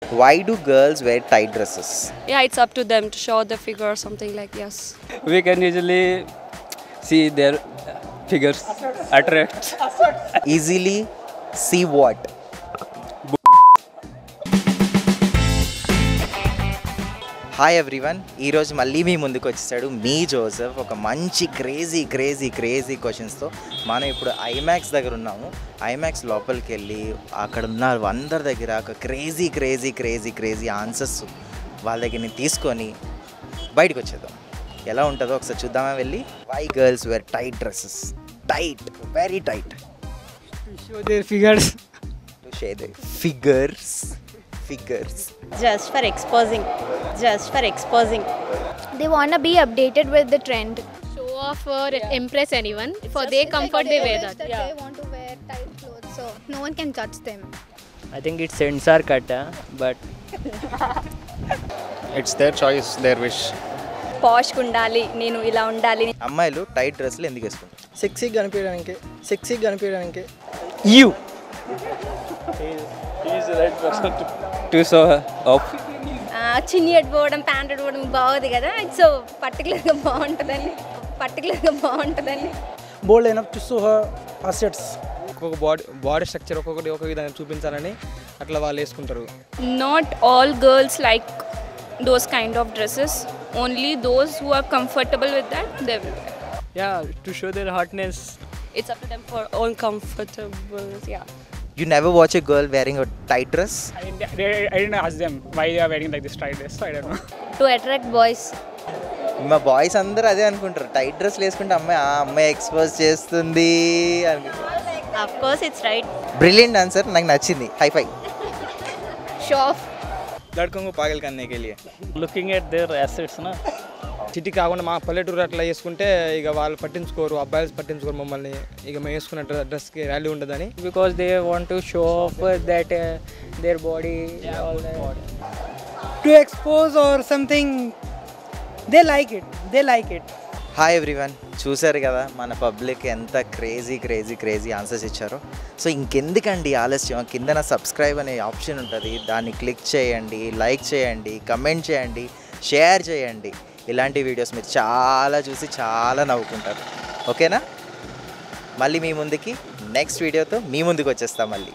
Why do girls wear tight dresses? Yeah, it's up to them to show the figure or something like yes. We can usually see their figures attract. Easily see what? Hi everyone, ఈరోజు మళ్ళీ మీ ముందుకు వచ్చేసాడు మీ Joseph ఒక మంచి crazy క్వశ్చన్స్తో. మనం ఇప్పుడు IMAX దగ్గర ఉన్నాము. ఐమాక్స్ లోపలికి వెళ్ళి అక్కడ ఉన్న అందరి దగ్గర ఒక క్రేజీ ఆన్సర్స్ వాళ్ళ దగ్గర నేను తీసుకొని బయటకు వచ్చేద్దాం. ఎలా ఉంటుందో ఒకసారి చూద్దామా వెళ్ళి. Why girls wear tight dresses? Tight, very tight. Show their figures. To share the figures. Just for exposing. They want to be updated with the trend. Show off or impress anyone. For their comfort, they wear that. They want to wear tight clothes, so no one can judge them. I think it's censor cut, but It's their choice, their wish. Posh ఉండాలి, నేను ఇలా ఉండాలి. అమ్మాయిలు tight డ్రెస్సులు ఎందుకు వేసుకుంటారు? సెక్సీగా కనిపించడానికి You. He is the right person to show off. చిన్ని అడ్డుకోవడం, ప్యాంట్ అడ్డుకోవడం బాగుంది కదా, సో పర్టికులర్గా బాగుంటుందని. bold enough to show her assets. ఒక్కొక్క బాడీ స్ట్రక్చర్ ఒక్కొక్కటి ఒక విధంగా చూపించాలని అట్లా వాళ్ళు వేసుకుంటారు. Not all girls like those kind of dresses. Only those who are comfortable with that, they will wear. Yeah, to show their hotness. It's up to them for own comfortable. Yeah. You never watch a girl wearing a tight dress? I didn't ask them why they are wearing like this tight dress, so I don't know. To attract boys. మా boys అందరూ అదే అనుకుంటారు, tight డ్రెస్లు వేసుకుంటే అమ్మాయి expose చేస్తుంది అనుకుంటారు. Of course it's right. Brilliant answer, నాకు నచ్చింది. High five. Show off. लड़कों को पागल करने के लिए. Looking at their assets, na. City కాకుండా మా పల్లెటూరు అట్లా వేసుకుంటే ఇక వాళ్ళు పట్టించుకోరు, అబ్బాయిలు పట్టించుకోరు మమ్మల్ని. ఇక మేము వేసుకున్న డ్రెస్కి వాల్యూ ఉండదని. Because they want to show off that their body, all that. To expose or something, they like it. Hi everyone, చూసారు కదా మన పబ్లిక్ ఎంత క్రేజీ ఆన్సర్స్ ఇచ్చారో. సో ఇంకెందుకండి ఆలస్యం, కింద సబ్స్క్రైబ్ అనే ఆప్షన్ ఉంటుంది, దాన్ని క్లిక్ చేయండి, లైక్ చేయండి, కమెంట్ చేయండి, షేర్ చేయండి. ఇలాంటి వీడియోస్ మీరు చాలా చూసి చాలా నవ్వుకుంటారు. ఓకేనా? మళ్ళీ మీ ముందుకి నెక్స్ట్ వీడియోతో మీ ముందుకు వచ్చేస్తాం మళ్ళీ.